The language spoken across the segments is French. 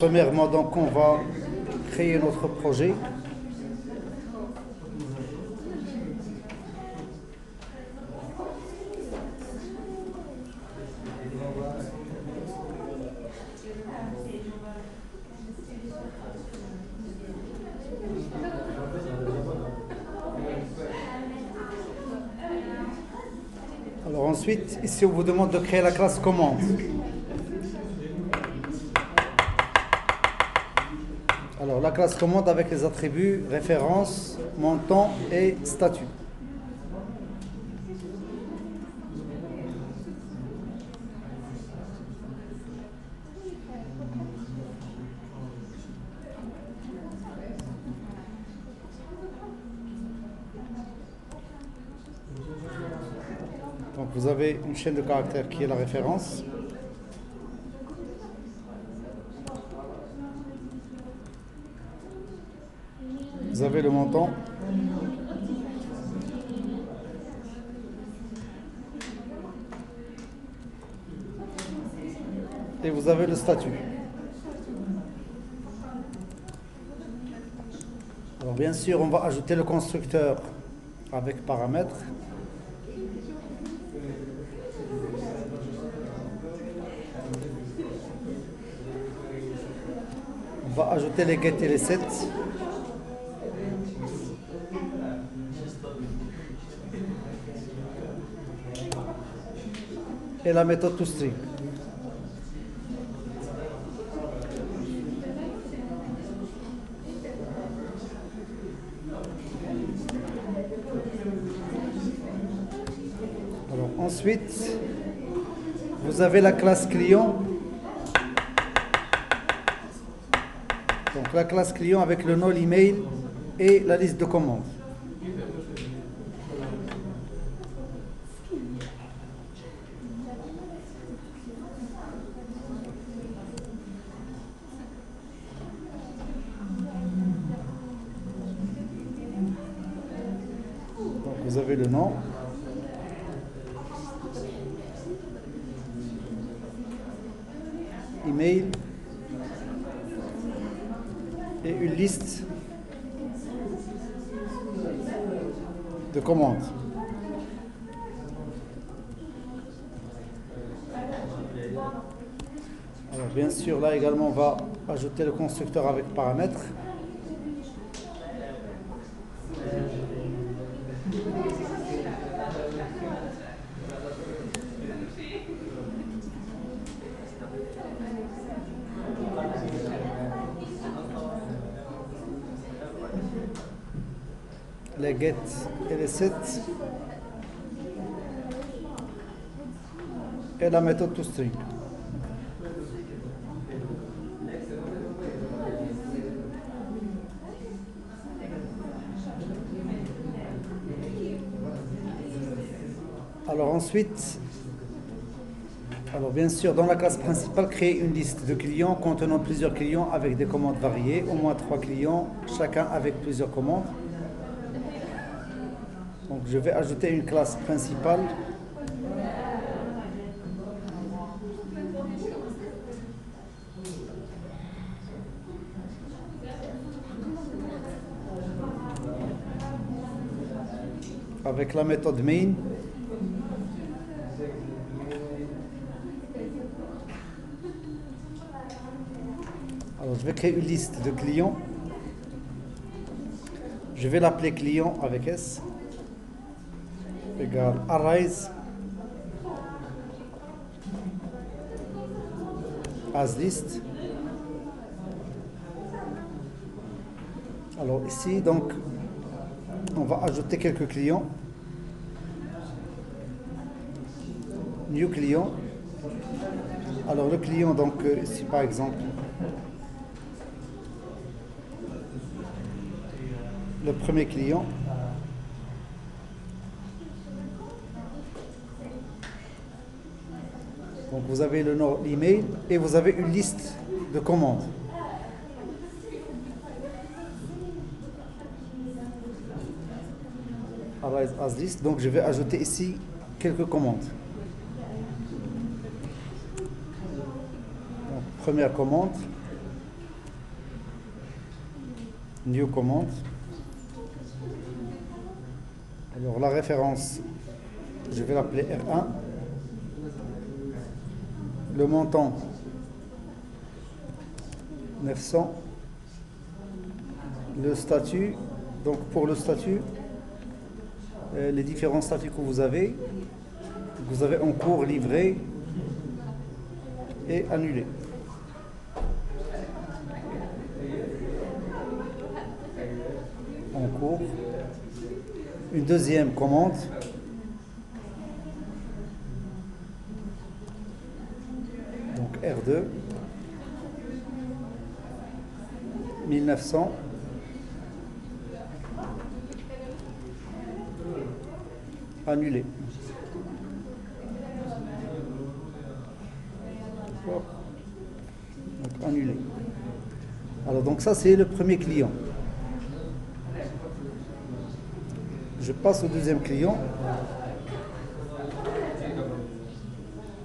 Premièrement, donc, on va créer notre projet. Alors ensuite, ici, on vous demande de créer la classe commande. Alors, la classe commande avec les attributs, référence, montant et statut. Donc, vous avez une chaîne de caractères qui est la référence. Vous avez le montant. Et vous avez le statut. Alors bien sûr, on va ajouter le constructeur avec paramètres. On va ajouter les get et les set. Et la méthode toString. Alors ensuite, vous avez la classe client. Donc la classe client avec le nom, l'email et la liste de commandes. Donc vous avez le nom. Email et une liste de commandes. Alors bien sûr, là également on va ajouter le constructeur avec paramètres. Les get et les set et la méthode toString. Alors ensuite, bien sûr, dans la classe principale, créer une liste de clients contenant plusieurs clients avec des commandes variées, au moins 3 clients, chacun avec plusieurs commandes. Donc je vais ajouter une classe principale. Avec la méthode main. Alors je vais créer une liste de clients. Je vais l'appeler client avec S. Égal arise as list. Alors ici donc on va ajouter quelques clients. New client. Alors le client donc ici par exemple le premier client. Donc vous avez le nom, l'email et vous avez une liste de commandes. Arise as list. Donc je vais ajouter ici quelques commandes. Donc, première commande. New commande. Alors la référence, je vais l'appeler R1. Le montant 900. Le statut, donc pour le statut, les différents statuts que vous avez en cours, livré et annulé. En cours, une deuxième commande, donc R2, 1900, annulé. Donc annulé. Alors donc ça c'est le premier client. Je passe au deuxième client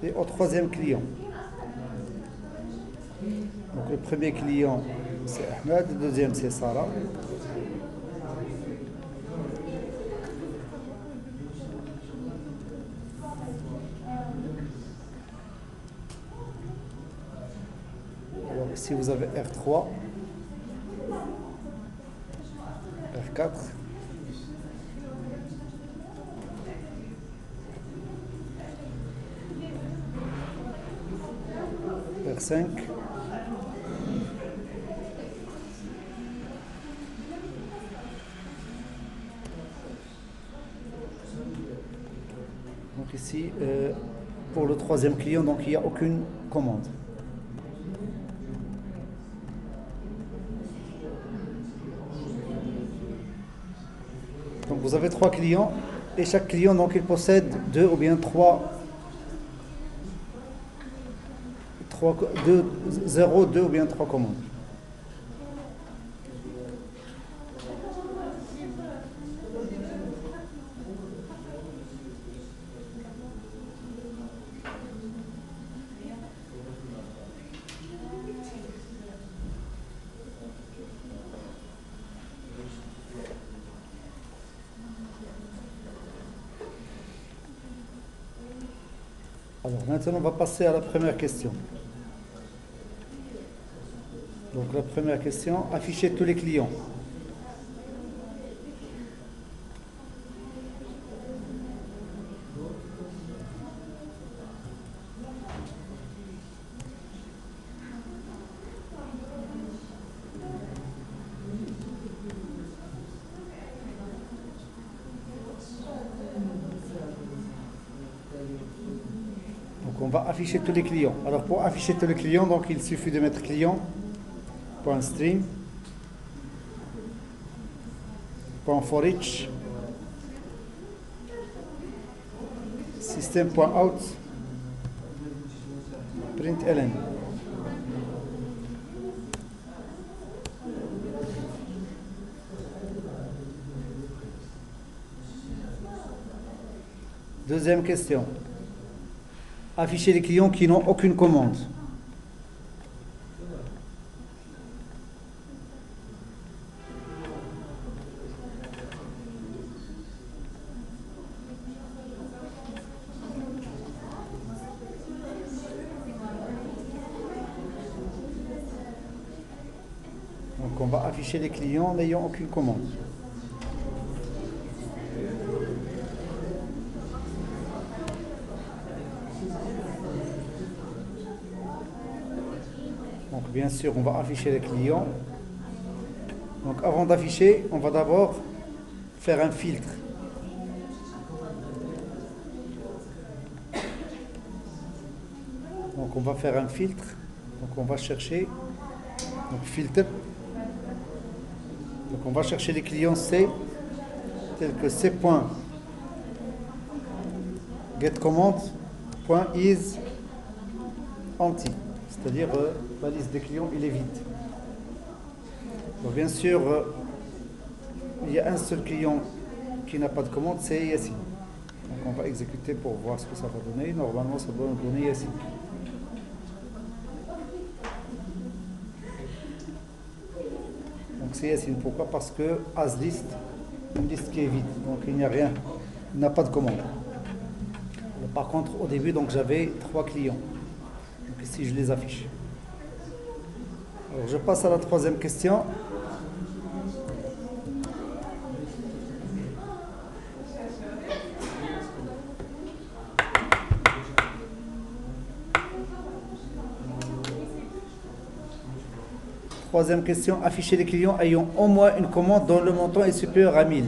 et au troisième client. Donc le premier client c'est Ahmed, le deuxième c'est Sarah. Alors ici vous avez R3, R4, R5, donc ici pour le troisième client, donc il n'y a aucune commande. Donc vous avez trois clients et chaque client donc il possède deux ou bien trois 0, 2 ou bien 3 commandes. Alors maintenant on va passer à la première question. Donc la première question, afficher tous les clients. Donc on va afficher tous les clients. Alors pour afficher tous les clients, donc il suffit de mettre client.stream, .forEach, system.out, println. Deuxième question. Afficher les clients qui n'ont aucune commande. Donc on va afficher les clients n'ayant aucune commande. Donc bien sûr on va afficher les clients. Donc avant d'afficher, on va d'abord faire un filtre. Donc on va faire un filtre. Donc on va chercher donc filtre. Donc on va chercher les clients C tels que C.getCommand.is empty, c'est-à-dire la liste des clients il est vide. Donc bien sûr il y a un seul client qui n'a pas de commande, c'est Yassine. Donc on va exécuter pour voir ce que ça va donner. Normalement ça doit nous donner Yassine. Donc c'est Yassine. Pourquoi? Parce que as list, une liste qui est vide, donc il n'y a rien, il n'y a pas de commande. Par contre, au début, donc j'avais 3 clients. Donc ici, je les affiche. Alors, je passe à la troisième question. Troisième question, afficher les clients ayant au moins une commande dont le montant est supérieur à 1000.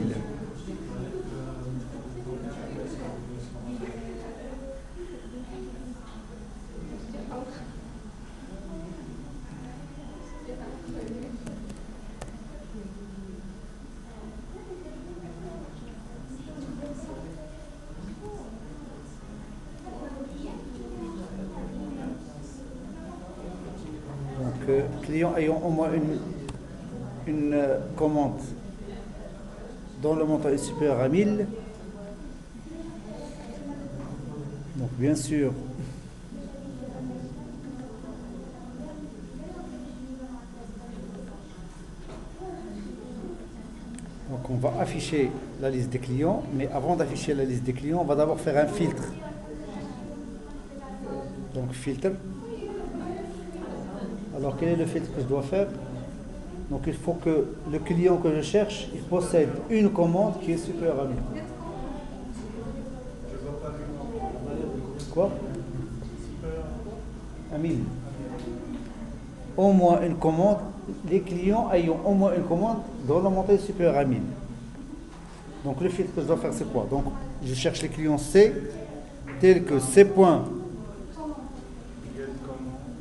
Clients ayant au moins une commande dont le montant est supérieur à 1000. Donc bien sûr, donc on va afficher la liste des clients, mais avant d'afficher la liste des clients, on va d'abord faire un filtre. Donc filtre. Alors quel est le filtre que je dois faire? Donc il faut que le client que je cherche, il possède une commande qui est supérieure à 1000. Quoi? À 1000. Au moins une commande, les clients ayant au moins une commande dont le montant est supérieur à 1000. Donc le filtre que je dois faire, c'est quoi? Donc je cherche les clients C, tels que C.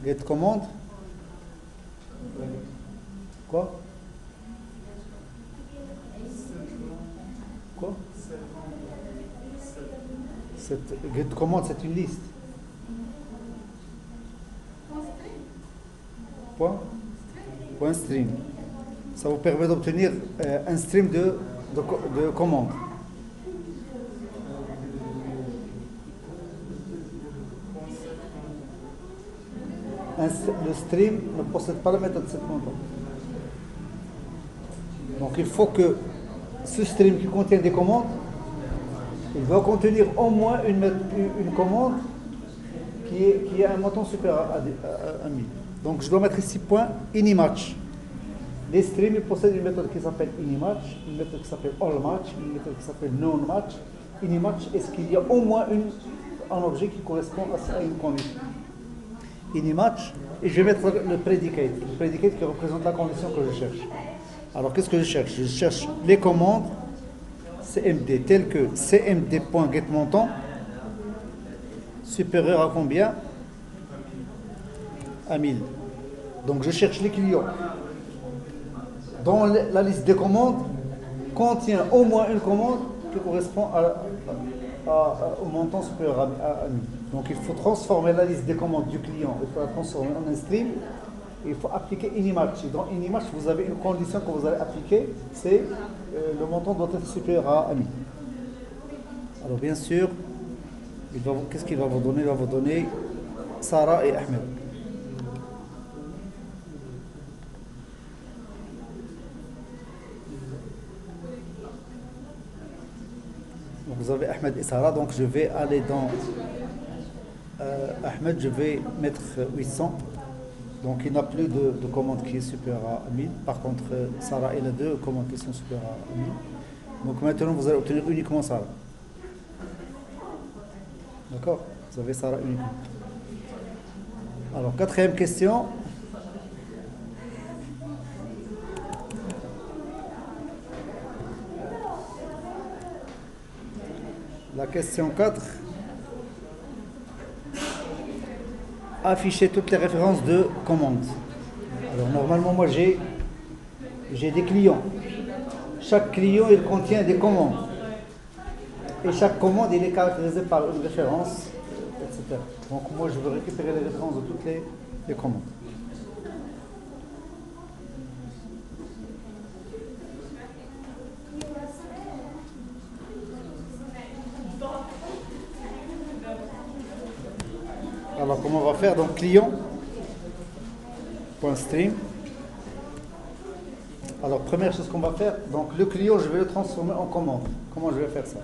Get commande. Quoi? Quoi? Cette get commande, c'est une liste. Point stream. Ça vous permet d'obtenir un stream de commandes. Le stream ne possède pas la méthode setMontant. Donc il faut que ce stream qui contient des commandes, il va contenir au moins une commande qui a un montant supérieur à 1000. Donc je dois mettre ici point Inimatch. Les streams ils possèdent une méthode qui s'appelle Inimatch, une méthode qui s'appelle AllMatch, une méthode qui s'appelle NoneMatch. Inimatch, est-ce qu'il y a au moins un objet qui correspond à une condition? Inimatch, et je vais mettre le predicate qui représente la condition que je cherche. Alors qu'est-ce que je cherche? Je cherche les commandes CMD telles que cmd.getMontant supérieur à combien? À 1000. Donc je cherche les clients dont la liste des commandes contient au moins une commande qui correspond au montant supérieur à 1000. Donc il faut transformer la liste des commandes du client, il faut la transformer en un stream. Il faut appliquer Inimatch. Dans Inimatch, vous avez une condition que vous allez appliquer, c'est le montant doit être supérieur à 1000. Alors bien sûr, qu'est-ce qu'il va vous donner? Il va vous donner Sarah et Ahmed. Donc vous avez Ahmed et Sarah, donc je vais aller dans Ahmed, je vais mettre 800. Donc il n'a plus de commande qui est supérieure à 1000. Par contre, Sarah, il a 2 commandes qui sont supérieures à 1000. Donc maintenant, vous allez obtenir uniquement Sarah. D'accord? Vous avez Sarah uniquement. Alors, quatrième question. La question 4. Afficher toutes les références de commandes. Alors normalement moi j'ai des clients. Chaque client il contient des commandes. Et chaque commande il est caractérisé par une référence, etc. Donc moi je veux récupérer les références de toutes les commandes. Alors comment on va faire? Donc client.stream Alors, première chose qu'on va faire, donc le client, je vais le transformer en commande. Comment je vais faire ça?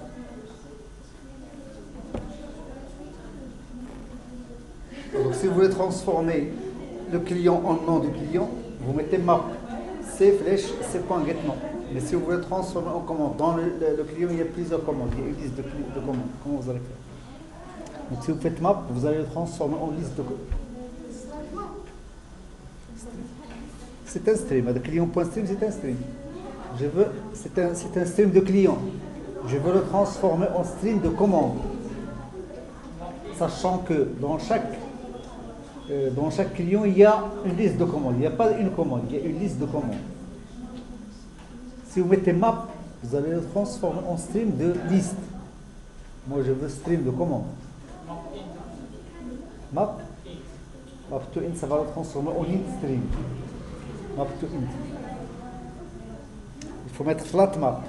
Donc, si vous voulez transformer le client en nom du client, vous mettez map, C flèche, C point get nom. Mais si vous voulez transformer en commande, dans le client, il y a plusieurs commandes, il y a une liste de commandes. Comment vous allez faire? Donc, si vous faites map, vous allez le transformer en liste de commandes. C'est un stream. Le client.stream, c'est un stream. C'est un stream de client. Je veux le transformer en stream de commande. Sachant que dans chaque client, il y a une liste de commandes. Il n'y a pas une commande, il y a une liste de commandes. Si vous mettez map, vous allez le transformer en stream de liste. Moi, je veux stream de commande. Map to int, ça va le transformer en int stream. Map to int. Il faut mettre flat map.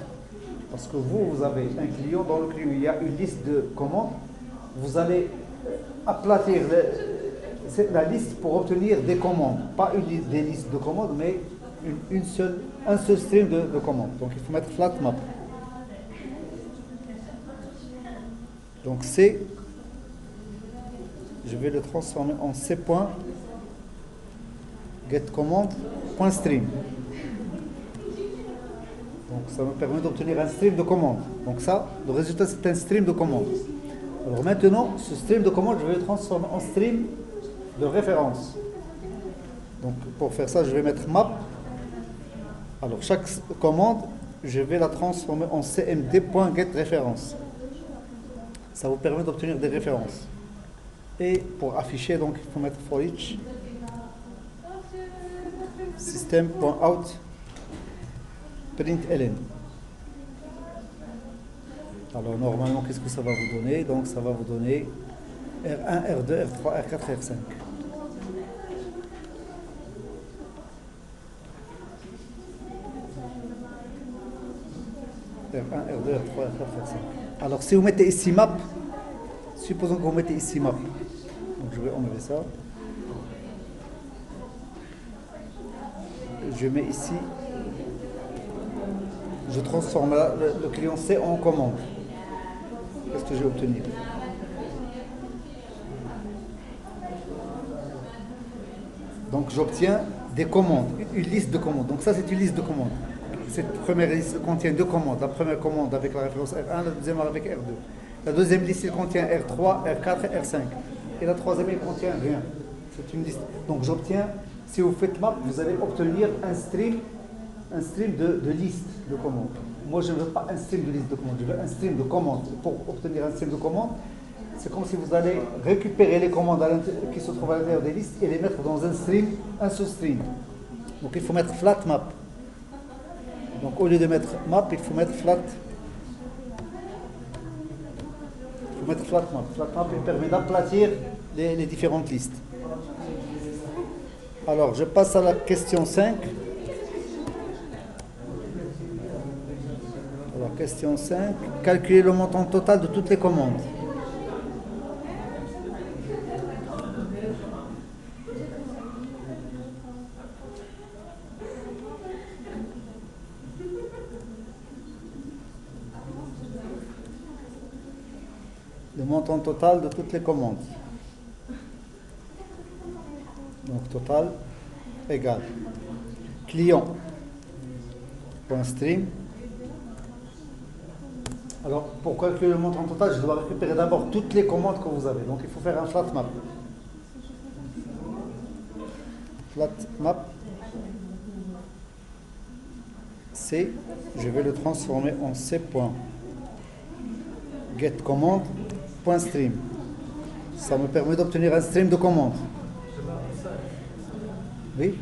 Parce que vous avez un client, dans le client, il y a une liste de commandes. Vous allez aplatir la liste pour obtenir des commandes. Pas des listes de commandes, mais un seul stream de commandes. Donc il faut mettre flat map. Donc C, je vais le transformer en C.getCommand.stream. Donc ça me permet d'obtenir un stream de commande. Donc ça, le résultat c'est un stream de commande. Alors maintenant, ce stream de commande, je vais le transformer en stream de référence. Donc pour faire ça, je vais mettre map. Alors chaque commande, je vais la transformer en cmd.getRéférence. Ça vous permet d'obtenir des références. Et pour afficher, donc il faut mettre for each system.out println. Alors normalement, qu'est-ce que ça va vous donner? Donc ça va vous donner R1, R2, R3, R4, R5. R1, R2, R3, R4, R5. Alors si vous mettez ici map, supposons que vous mettez ici map. Donc je vais enlever ça. Je mets ici, je transforme le client C en commande. Qu'est-ce que je vais obtenir? Donc j'obtiens des commandes, une liste de commandes. Donc ça c'est une liste de commandes. Cette première liste contient deux commandes. La première commande avec la référence R1, la deuxième avec R2. La deuxième liste elle contient R3, R4 et R5. Et la troisième elle contient rien. C'est une liste. Donc j'obtiens, si vous faites map, vous allez obtenir un stream de liste de commandes. Moi je ne veux pas un stream de liste de commandes, je veux un stream de commandes. Pour obtenir un stream de commandes, c'est comme si vous allez récupérer les commandes qui se trouvent à l'intérieur des listes et les mettre dans un stream, un seul stream. Donc il faut mettre flat map. Donc au lieu de mettre map, il faut mettre flat. Il faut mettre flat map. Flat map il permet d'aplatir les différentes listes. Alors je passe à la question 5. Alors question 5. Calculer le montant total de toutes les commandes. Le montant total de toutes les commandes. Donc total égale client.stream. Alors pour calculer le montant total, je dois récupérer d'abord toutes les commandes que vous avez. Donc il faut faire un flat map. Flat map C, je vais le transformer en C.getCommand.stream. Ça me permet d'obtenir un stream de commandes. Oui.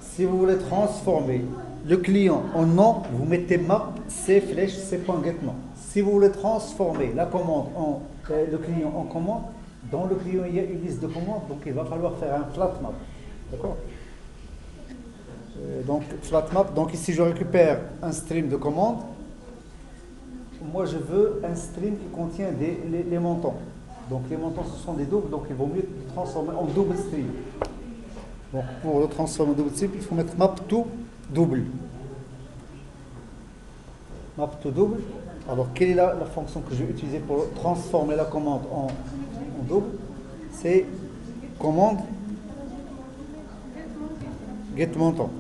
Si vous voulez transformer le client en nom, vous mettez map C flèche C.getNom. Si vous voulez transformer la commande le client en commande, dans le client il y a une liste de commandes, donc il va falloir faire un flat map. D'accord? Donc flat map, donc ici je récupère un stream de commandes. Moi je veux un stream qui contient les montants. Donc les montants ce sont des doubles, donc il vaut mieux les transformer en double stream. Donc pour le transformer en double stream, il faut mettre map to double. Map to double. Alors quelle est la fonction que je vais utiliser pour transformer la commande en double? C'est commande get montant.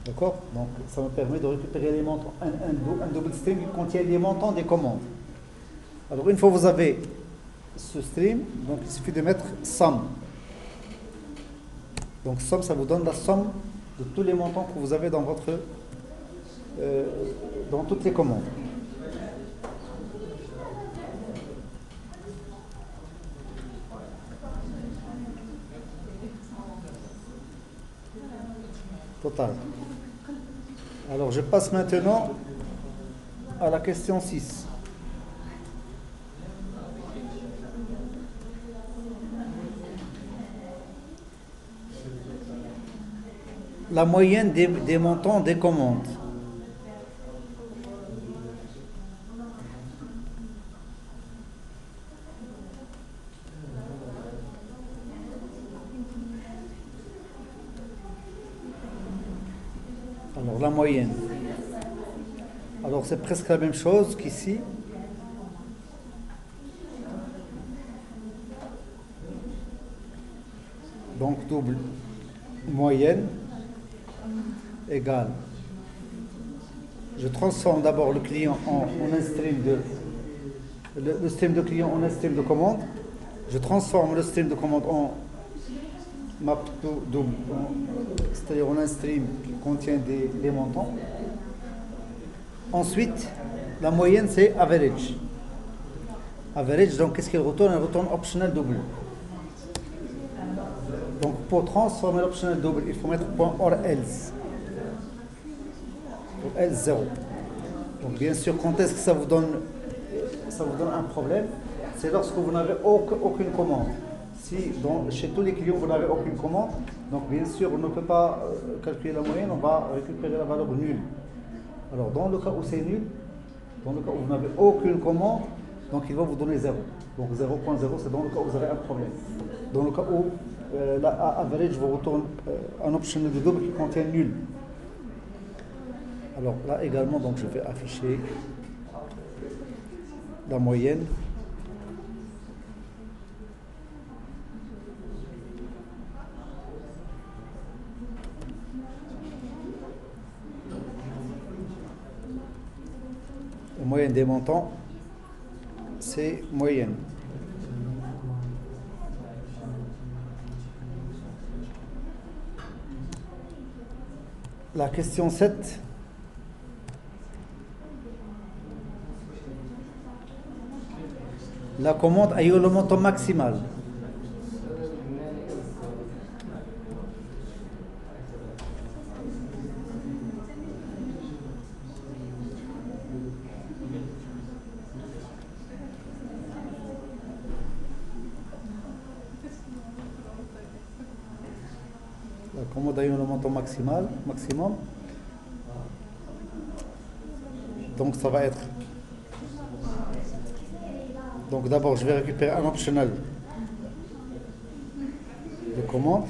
D'accord? Donc ça me permet de récupérer les montants. Un double stream qui contient les montants des commandes. Alors une fois que vous avez ce stream, donc il suffit de mettre sum. Donc sum, ça vous donne la somme de tous les montants que vous avez dans votre dans toutes les commandes. Total. Alors je passe maintenant à la question 6. La moyenne des montants des commandes. Alors la moyenne. Alors c'est presque la même chose qu'ici. Donc double moyenne égale. Je transforme d'abord le client en un stream le stream de client en un stream de commande. Je transforme le stream de commande en map to double, c'est-à-dire en un stream qui contient des montants. Ensuite, la moyenne c'est average. Average, donc qu'est-ce qu'il retourne? Il retourne optional double. Donc pour transformer l'optional double, il faut mettre point or else. Or else 0. Donc bien sûr, quand est-ce que ça vous donne un problème? C'est lorsque vous n'avez aucune commande. Si chez tous les clients vous n'avez aucune commande, donc bien sûr on ne peut pas calculer la moyenne, on va récupérer la valeur nulle. Alors dans le cas où c'est nul, dans le cas où vous n'avez aucune commande, donc il va vous donner 0. Donc 0.0 c'est dans le cas où vous avez un problème. Dans le cas où la average vous retourne un optional de double qui contient nul. Alors là également, donc je vais afficher la moyenne. La moyenne des montants, c'est moyenne. La question 7. La commande a eu le montant maximal. La commande a eu le montant maximum. Donc ça va être. Donc d'abord je vais récupérer un optional de commande.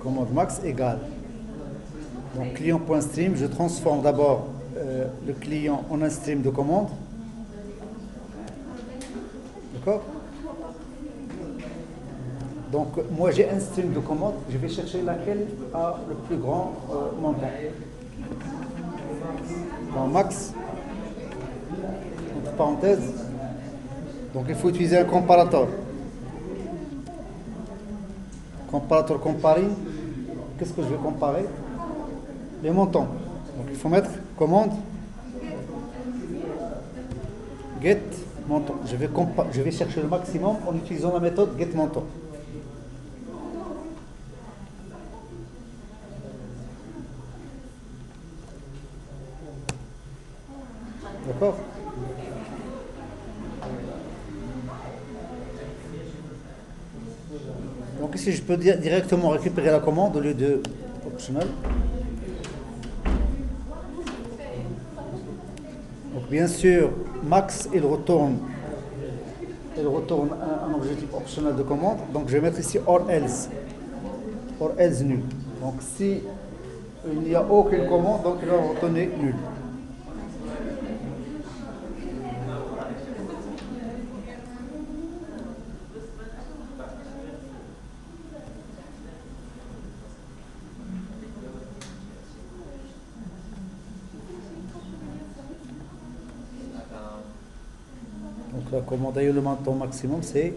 Commande max égale. Donc client.stream, je transforme d'abord le client en un stream de commande. D'accord? Donc moi j'ai un stream de commande, je vais chercher laquelle a le plus grand montant. Dans max, entre parenthèses, donc il faut utiliser un comparateur. Comparateur comparing, qu'est-ce que je vais comparer? Les montants. Donc il faut mettre commande get montant. Je vais chercher le maximum en utilisant la méthode get montant. D'accord? Donc ici je peux directement récupérer la commande au lieu de optional. Donc bien sûr, max il retourne un objectif optionnel de commande. Donc je vais mettre ici or else nul. Donc si il n'y a aucune commande, donc il va retourner nul. Donc la commande ayant le montant maximum, c'est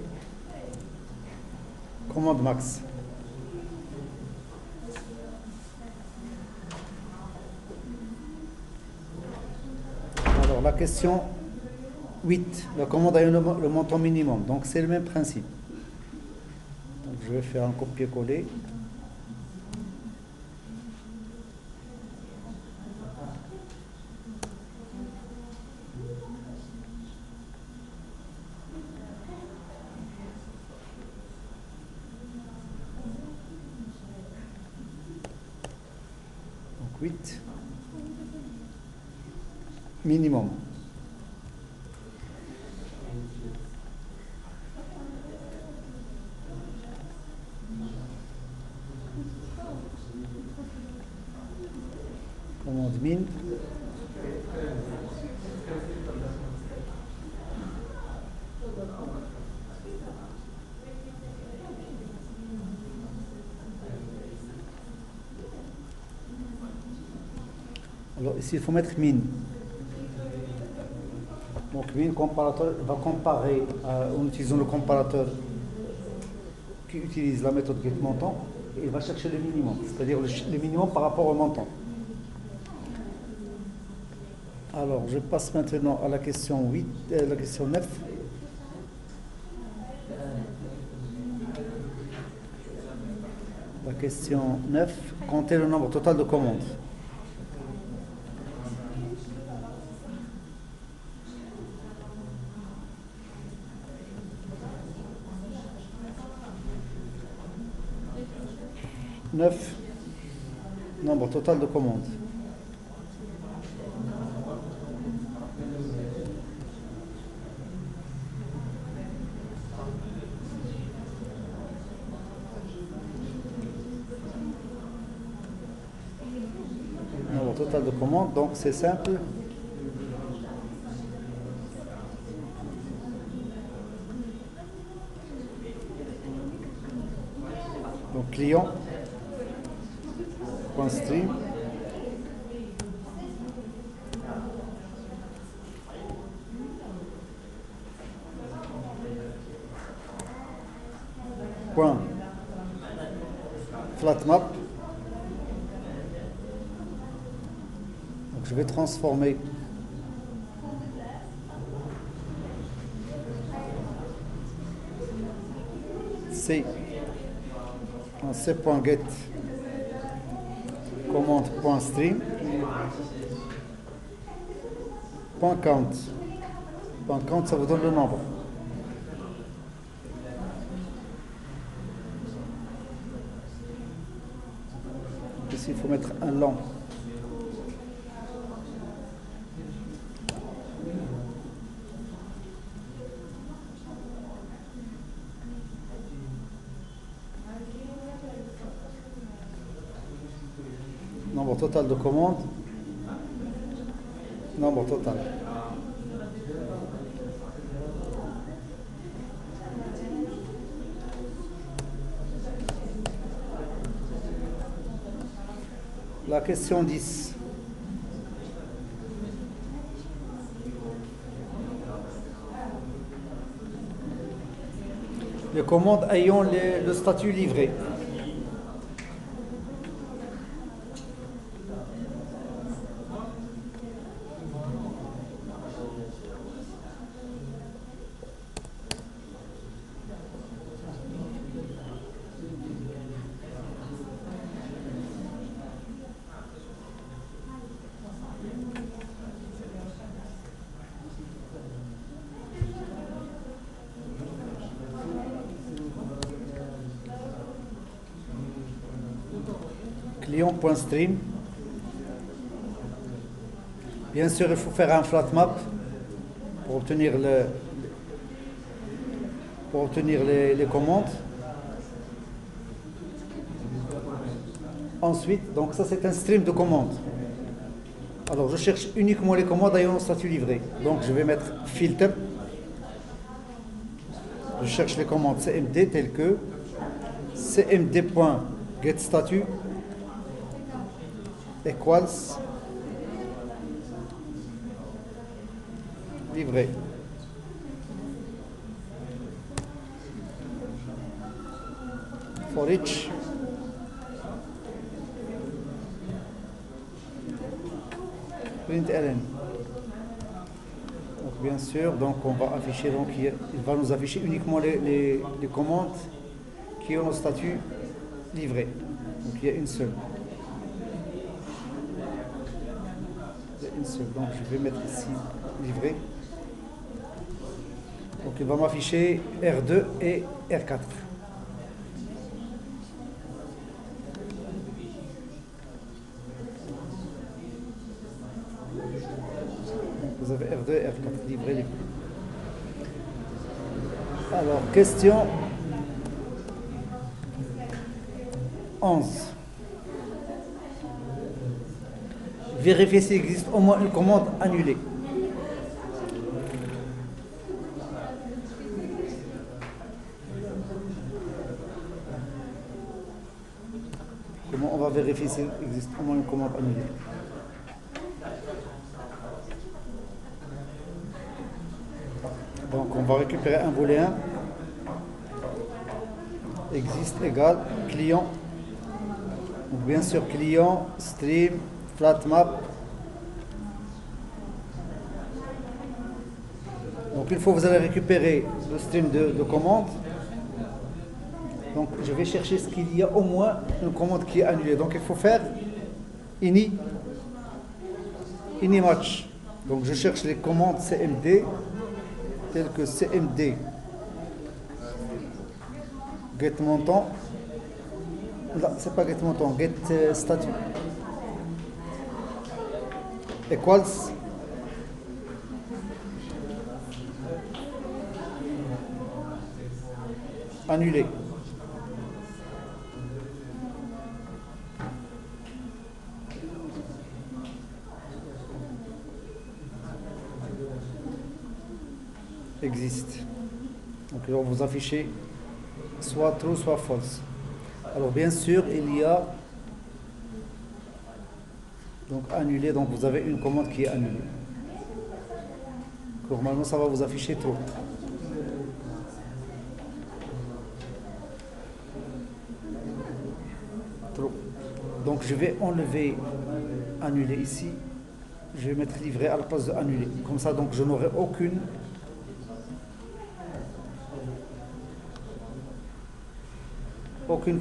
commande max. Alors la question 8, la commande ayant le montant minimum. Donc c'est le même principe. Donc je vais faire un copier-coller. Donc 8 minimum. Commande min. Alors ici il faut mettre min. Donc min comparateur va comparer en utilisant le comparateur qui utilise la méthode getMontant, et il va chercher le minimum, c'est-à-dire le minimum par rapport au montant. Alors je passe maintenant à la question 8, la question 9. La question 9, comptez le nombre total de commandes. Nombre total de commandes. Nombre total de commandes, donc c'est simple. Donc client .stream .flatmap. Donc je vais transformer C en C.get commande.stream .count. .count, ça vous donne le nombre. Ici il faut mettre un long. Nombre total de commandes. Nombre total. La question 10. Les commandes ayant le statut livré. client.stream. Bien sûr, il faut faire un flat map pour obtenir les commandes. Ensuite, donc ça c'est un stream de commandes. Alors je cherche uniquement les commandes ayant un statut livré. Donc je vais mettre filter. Je cherche les commandes CMD telles que cmd.getStatut equals livré. For each println. Donc bien sûr, donc on va afficher, donc il va nous afficher uniquement les commandes qui ont le statut livré. Donc il y a une seule. Donc je vais mettre ici livré. Donc il va m'afficher R2 et R4. Vous avez R2 et R4, livré. Alors, question 11. Vérifiez s'il existe au moins une commande annulée. Comment on va vérifier s'il existe au moins une commande annulée? Donc on va récupérer un booléen existe égale client. Donc bien sûr client stream flat map. Donc une fois que vous allez récupérer le stream de commande, donc je vais chercher ce qu'il y a au moins une commande qui est annulée. Donc il faut faire ini match. Donc je cherche les commandes CMD telles que CMD get montant. Là, c'est pas get montant, get statut equals annulé. Existe. Donc là, vous affichez soit true, soit false. Alors bien sûr, il y a donc annulé, donc vous avez une commande qui est annulée. Normalement, ça va vous afficher true. True. Donc je vais enlever annulé ici. Je vais mettre livré à la place de annulé. Comme ça, donc je n'aurai aucune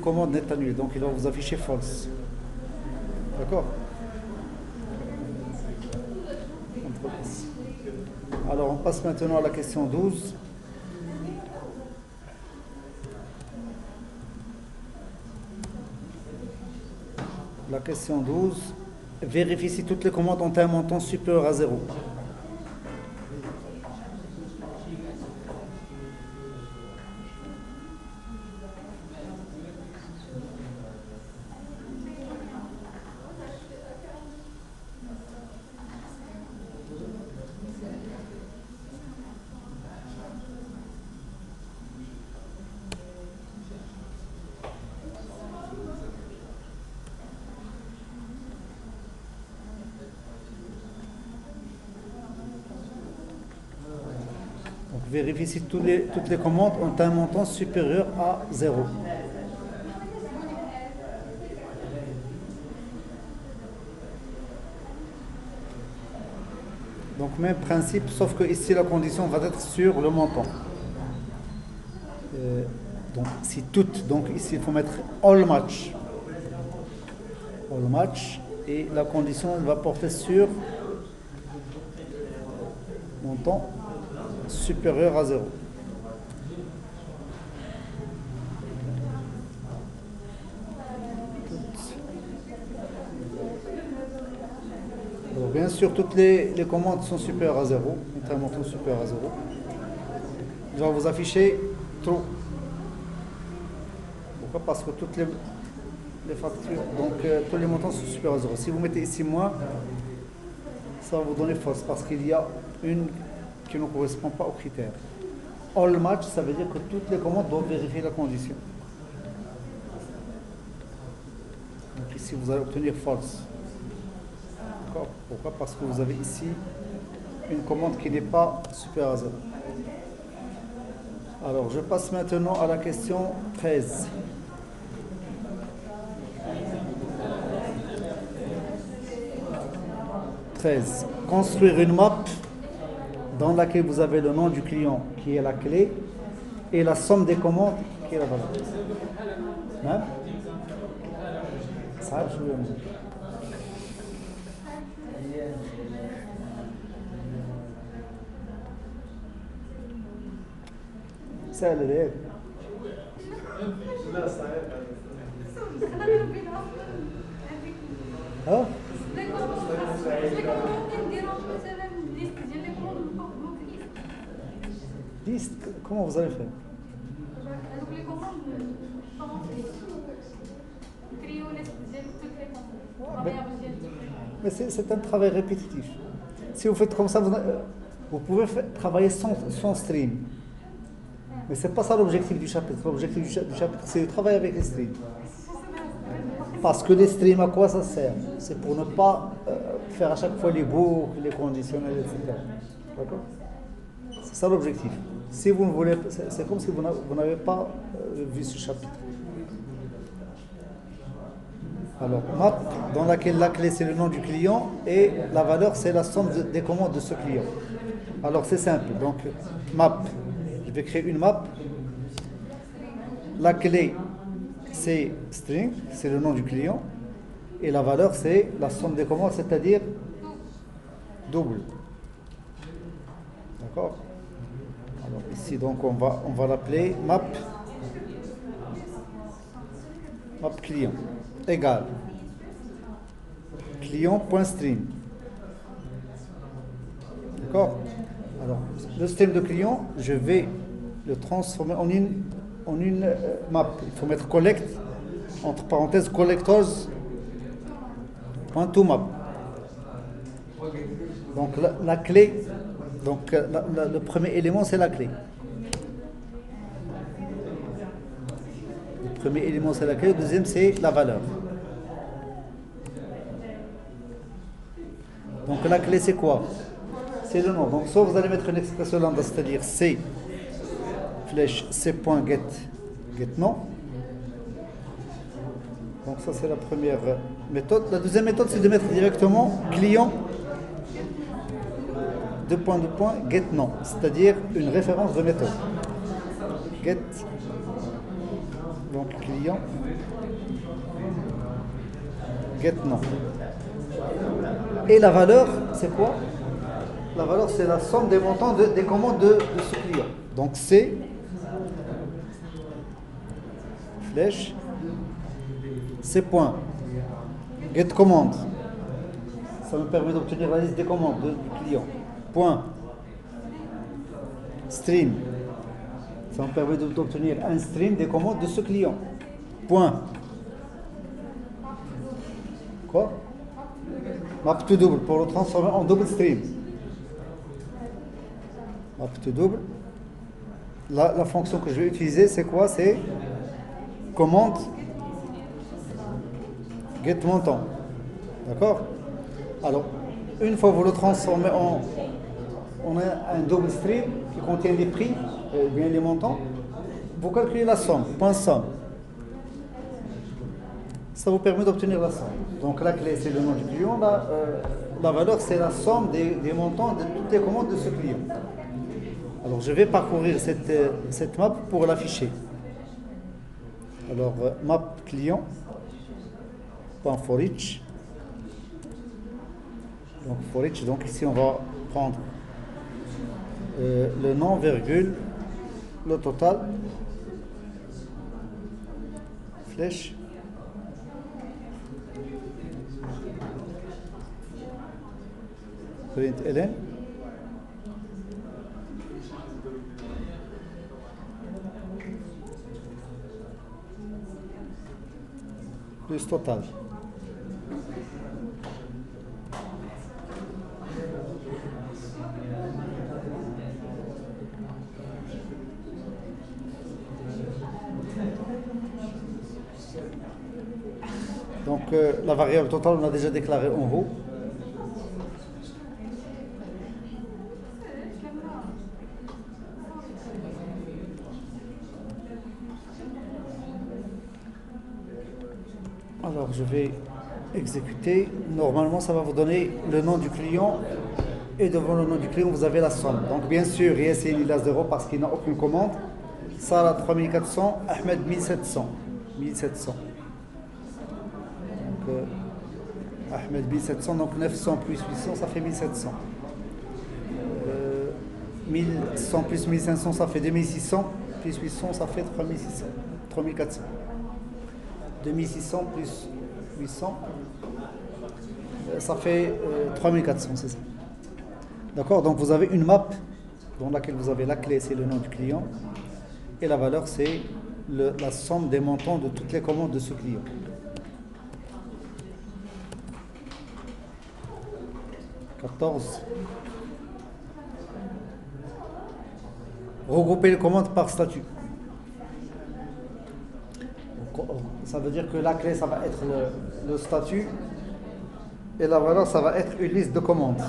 commande n'est annulée. Donc il va vous afficher false. D'accord? Alors on passe maintenant à la question 12. La question 12. Vérifie si toutes les commandes ont un montant supérieur à 0. Vérifiez si toutes les commandes ont un montant supérieur à 0. Donc même principe, sauf que ici la condition va être sur le montant. Donc si toutes, donc ici il faut mettre all match. All match, et la condition elle va porter sur montant supérieur à 0. Alors, bien sûr, toutes les commandes sont supérieures à 0, un montant supérieur à 0. Il va vous afficher true. Pourquoi? Parce que toutes les factures, donc tous les montants sont supérieurs à 0. Si vous mettez ici moins, ça va vous donner fausse parce qu'il y a une qui ne correspond pas aux critères. All match, ça veut dire que toutes les commandes doivent vérifier la condition. Donc ici, vous allez obtenir false. D'accord? Pourquoi? Parce que vous avez ici une commande qui n'est pas supérieure à 0. Alors, je passe maintenant à la question 13. Construire une map dans laquelle vous avez le nom du client qui est la clé et la somme des commandes qui est la valeur. Hein? Ça, je veux dire. Ça, le rêve. Hein? Liste, comment vous allez faire? Mais c'est un travail répétitif. Si vous faites comme ça, vous pouvez travailler sans stream. Mais ce n'est pas ça l'objectif du chapitre. L'objectif du chapitre, c'est de travailler avec les streams. Parce que les streams, à quoi ça sert? C'est pour ne pas faire à chaque fois les boucles, les conditionnels, etc. D'accord? C'est ça l'objectif. Si vous ne voulez, c'est comme si vous n'avez pas vu ce chapitre. Alors, map, dans laquelle la clé c'est le nom du client et la valeur c'est la somme des commandes de ce client. Alors c'est simple. Donc, map, je vais créer une map. La clé c'est string, c'est le nom du client. Et la valeur c'est la somme des commandes, c'est-à-dire double. D'accord? Alors ici donc on va l'appeler map client égale client.stream. D'accord? Alors le stream de client, je vais le transformer en une map. Il faut mettre collect entre parenthèses collectors.toMap. Donc la clé, donc le premier élément c'est la clé. Le premier élément c'est la clé, le deuxième c'est la valeur. Donc la clé c'est quoi? C'est le nom. Donc soit vous allez mettre une expression lambda, c'est-à-dire c flèche c.get nom. Donc ça c'est la première méthode. La deuxième méthode c'est de mettre directement client get nom, c'est-à-dire une référence de méthode. Get donc client get nom. Et la valeur c'est quoi? La valeur c'est la somme des montants des commandes de ce client. Donc c'est flèche c point get commande, ça me permet d'obtenir la liste des commandes du client. Point stream, ça me permet d'obtenir un stream des commandes de ce client. Point quoi? Map to double pour le transformer en double stream. Map to double. La fonction que je vais utiliser c'est quoi? C'est commande get montant. D'accord? Alors une fois que vous le transformez on a un double stream qui contient les prix, bien les montants, vous calculez la somme, point somme. Ça vous permet d'obtenir la somme. Donc la clé c'est le nom du client, la valeur c'est la somme des montants de toutes les commandes de ce client. Alors je vais parcourir cette map pour l'afficher. Alors map client .for each. Donc for each, donc ici on va prendre le nom, virgule, le total, flèche, println plus total. Donc la variable totale, on a déjà déclaré en haut. Alors je vais exécuter. Normalement, ça va vous donner le nom du client. Et devant le nom du client, vous avez la somme. Donc bien sûr, Yassine il a 0 parce qu'il n'a aucune commande. Sarah 3400, Ahmed 1700. 1700. Donc Ahmed 1700, donc 900 plus 800, ça fait 1700. 1100 plus 1500, ça fait 2600. Plus 800, ça fait 3600. 3400. 2600 plus 800, ça fait 3400, c'est ça. D'accord, donc vous avez une map dans laquelle vous avez la clé, c'est le nom du client, et la valeur, c'est la somme des montants de toutes les commandes de ce client. Regrouper les commandes par statut. Ça veut dire que la clé, ça va être le statut, et la valeur, ça va être une liste de commandes.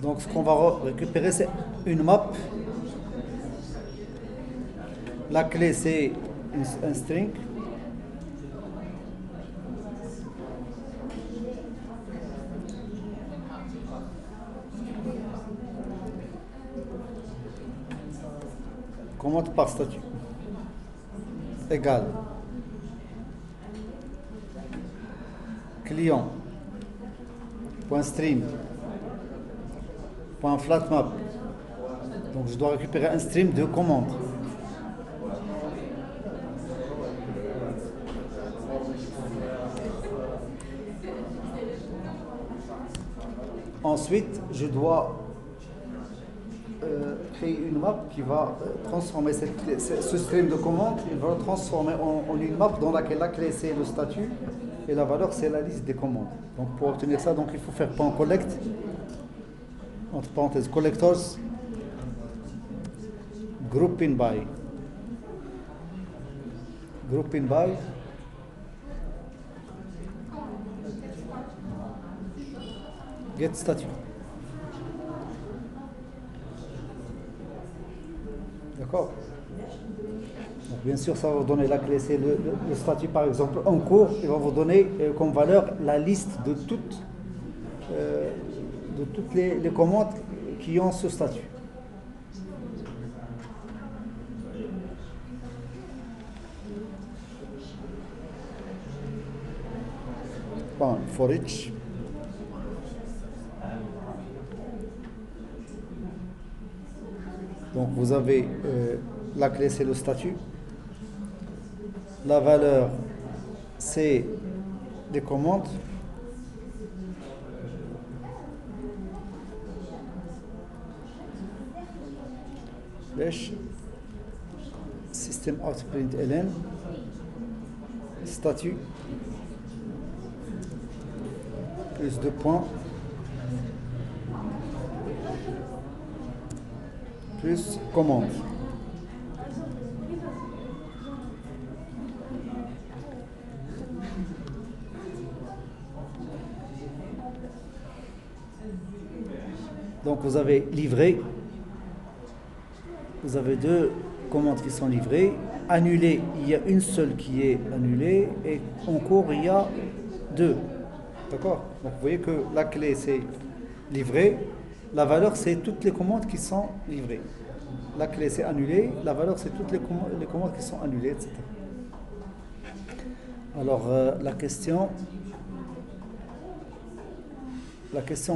Donc ce qu'on va récupérer, c'est une map. La clé, c'est un string. Commande par statut. Égal. Client. Point stream. Point flatmap. Donc je dois récupérer un stream de commande. Ensuite, je dois créer une map qui va transformer ce stream de commande, il va le transformer en une map dans laquelle la clé c'est le statut et la valeur c'est la liste des commandes. Donc pour obtenir ça, donc il faut faire point collect, entre parenthèses collectors, grouping by, get statut. D'accord. Donc bien sûr, ça va vous donner la clé, c'est le statut par exemple en cours, il va vous donner comme valeur la liste de toutes les commandes qui ont ce statut. Bon, for each. Donc vous avez la clé, c'est le statut. La valeur, c'est des commandes. Slash system out println statut plus 2 points plus commande. Donc vous avez livré, vous avez deux commandes qui sont livrées. Annulé, il y a une seule qui est annulée, et en cours il y a deux. D'accord? Donc vous voyez que la clé c'est livré, la valeur c'est toutes les commandes qui sont livrées. la clé c'est annulé, la valeur c'est toutes les commandes qui sont annulées, etc. Alors la question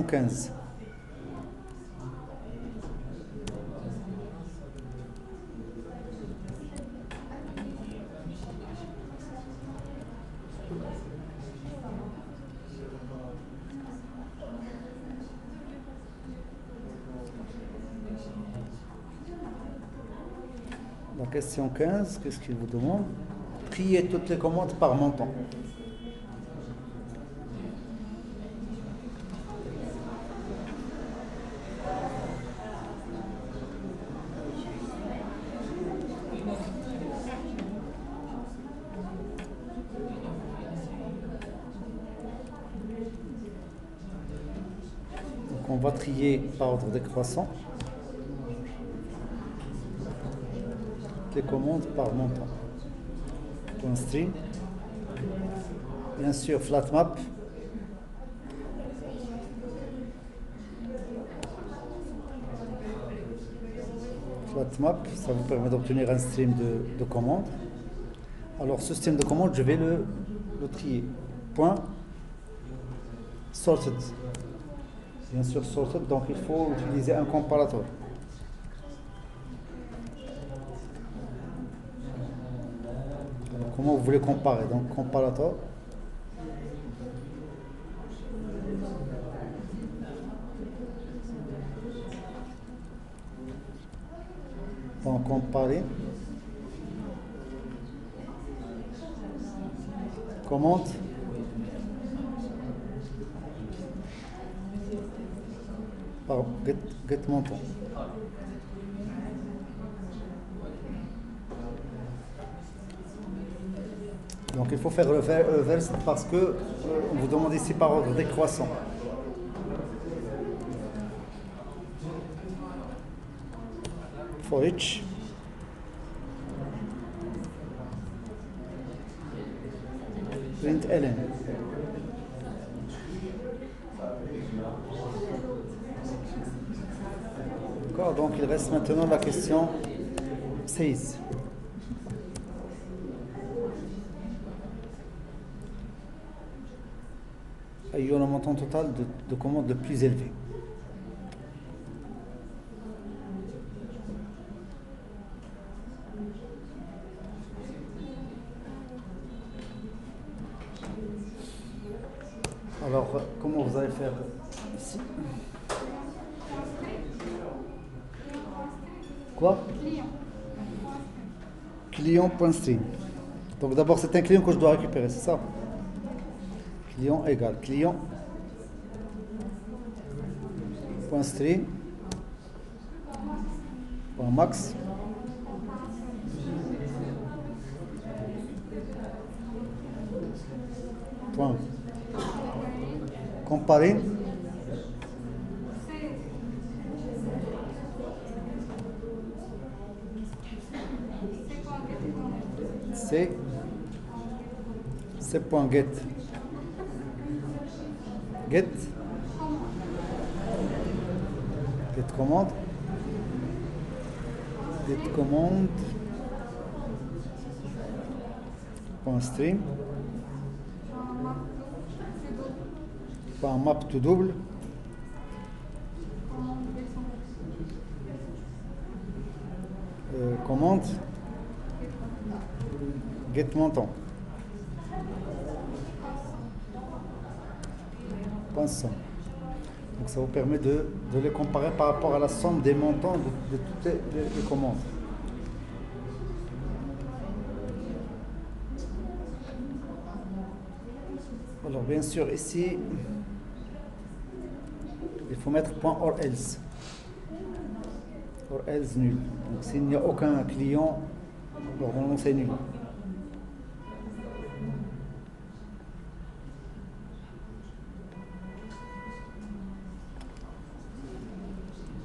15. La question 15, qu'est-ce qu'il vous demande? Trier toutes les commandes par montant. Donc on va trier par ordre décroissant les commandes par montant. String. Bien sûr, flat map. Flat map, ça vous permet d'obtenir un stream de commandes. Alors, ce stream de commandes, je vais le trier. Point sorted. Bien sûr, sorted, donc il faut utiliser un comparateur. Comment vous voulez comparer? Donc, comparateur. Donc, comparer. Commande. Par get montant. Donc il faut faire le reverse parce que on vous demande ici par ordre décroissant. For each print ln. D'accord, donc il reste maintenant la question 16. Il y a un montant total de commandes le plus élevé. Alors, comment vous allez faire ici? Quoi? Client.string. Donc d'abord c'est un client que je dois récupérer, c'est ça? Client égale client.string .max comparing c'est point get commande point string point map to double commande get montant point somme. Donc ça vous permet de les comparer par rapport à la somme des montants de toutes les commandes. Alors bien sûr ici il faut mettre point or else nul. Donc s'il n'y a aucun client, normalement c'est nul.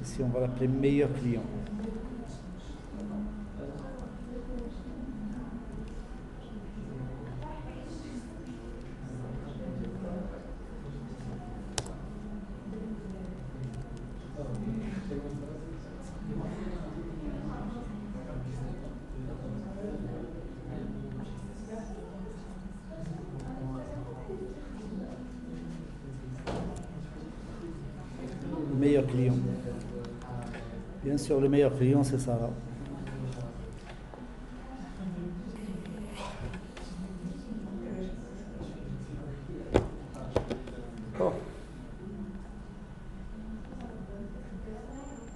Ici on va l'appeler meilleur client. meilleur client. Bien sûr, le meilleur client, c'est Sarah.